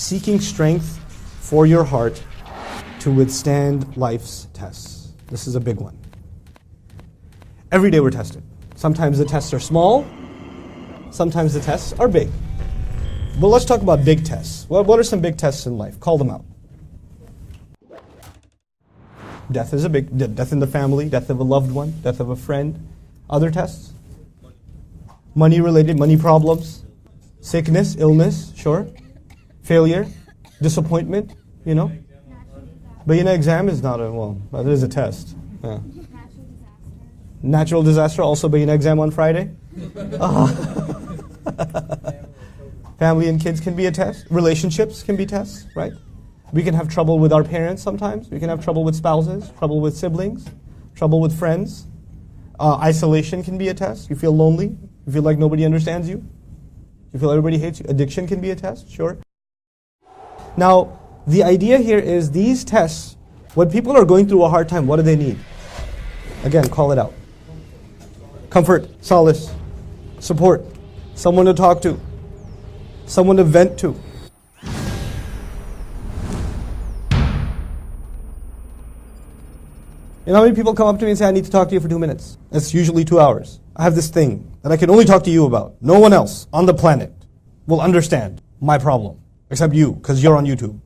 seeking strength for your heart to withstand life's tests. This is a big one. Every day we're tested. Sometimes the tests are small, sometimes the tests are big. But let's talk about big tests. What are some big tests in life? Call them out. Death is a big, death in the family, death of a loved one, death of a friend. Other tests? Money related, money problems, sickness, illness, sure. Failure, disappointment, you know. But an exam is not it is a test. Yeah. Natural disaster, also be an exam on Friday. Family and kids can be a test. Relationships can be tests, right? We can have trouble with our parents sometimes. We can have trouble with spouses, trouble with siblings, trouble with friends. Isolation can be a test. You feel lonely. You feel like nobody understands you. You feel everybody hates you. Addiction can be a test, sure. Now, the idea here is these tests, when people are going through a hard time, what do they need? Again, call it out. Comfort, solace, support, someone to talk to, someone to vent to. You know how many people come up to me and say, I need to talk to you for 2 minutes? That's usually 2 hours. I have this thing that I can only talk to you about. No one else on the planet will understand my problem, except you, because you're on YouTube.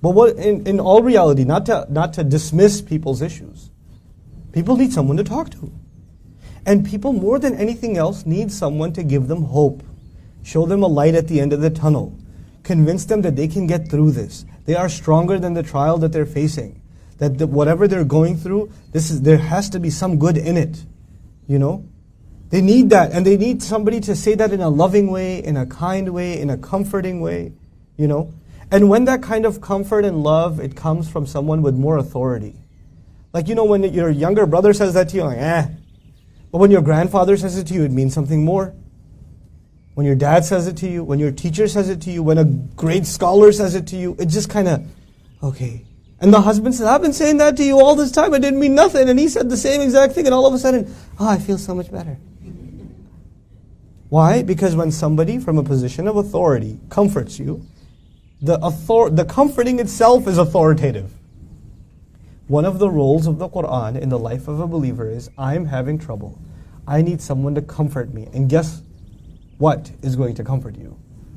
But what, in all reality, not to dismiss people's issues, people need someone to talk to. And people, more than anything else, need someone to give them hope, show them a light at the end of the tunnel, convince them that they can get through this. They are stronger than the trial that they're facing. That whatever they're going through, there has to be some good in it. You know? They need that, and they need somebody to say that in a loving way, in a kind way, in a comforting way. You know? And when that kind of comfort and love, it comes from someone with more authority. Like, you know, when your younger brother says that to you, like, eh. But when your grandfather says it to you, it means something more. When your dad says it to you, when your teacher says it to you, when a great scholar says it to you, it just kind of, okay. And the husband says, I've been saying that to you all this time, it didn't mean nothing. And he said the same exact thing, and all of a sudden, I feel so much better. Why? Because when somebody from a position of authority comforts you, the comforting itself is authoritative. One of the roles of the Quran in the life of a believer is, I'm having trouble. I need someone to comfort me. And guess what is going to comfort you?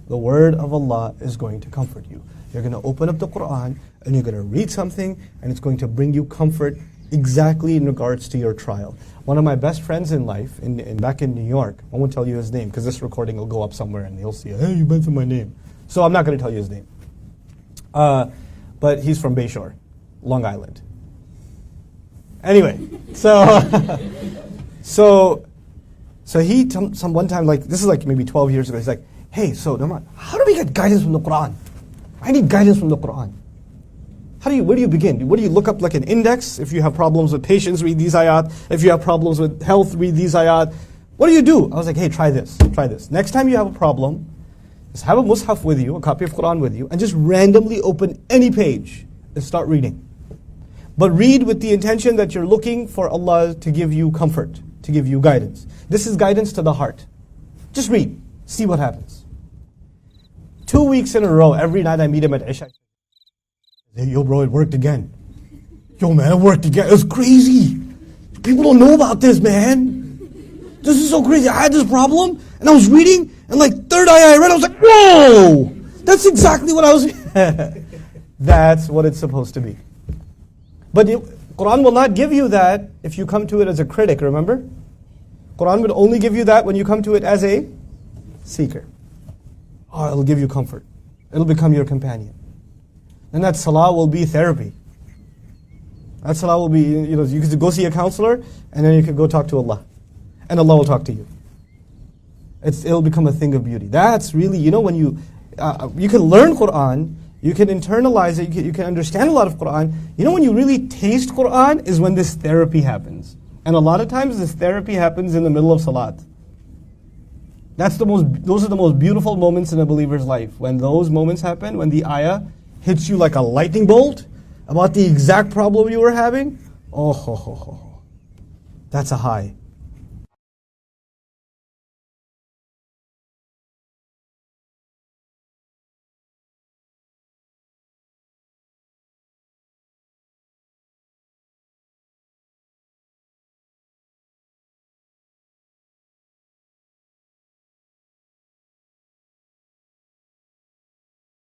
The word of Allah is going to comfort you. You're going to open up the Quran and you're going to read something and it's going to bring you comfort exactly in regards to your trial. One of my best friends in life, back in New York, I won't tell you his name because this recording will go up somewhere and he'll see, hey, you mentioned my name. So I'm not going to tell you his name. But he's from Bayshore, Long Island. Anyway, so he, one time, like, this is like maybe 12 years ago, he's like, hey, so Nouman, how do we get guidance from the Quran? I need guidance from the Quran. Where do you begin? What do you look up, like an index? If you have problems with patience, read these ayat. If you have problems with health, read these ayat. What do you do? I was like, hey, try this. Next time you have a problem, just have a mushaf with you, a copy of Quran with you, and just randomly open any page and start reading. But read with the intention that you're looking for Allah to give you comfort, to give you guidance. This is guidance to the heart. Just read. See what happens. 2 weeks in a row, every night I meet him at Isha. Hey, yo bro, it worked again. Yo man, it worked again. It was crazy. People don't know about this, man. This is so crazy. I had this problem, and I was reading, and like third ayah I read, I was like, whoa! That's exactly what I was... That's what it's supposed to be. But Quran will not give you that if you come to it as a critic, remember? Quran will only give you that when you come to it as a seeker. Oh, it'll give you comfort. It'll become your companion. And that salah will be therapy. That salah will be, you could go see a counselor, and then you could go talk to Allah. And Allah will talk to you. It'll become a thing of beauty. That's really, when you can learn Quran, you can internalize it, you can understand a lot of Quran. When you really taste Quran is when this therapy happens. And a lot of times this therapy happens in the middle of salat. Those are the most beautiful moments in a believer's life. When those moments happen, when the ayah hits you like a lightning bolt about the exact problem you were having, that's a high.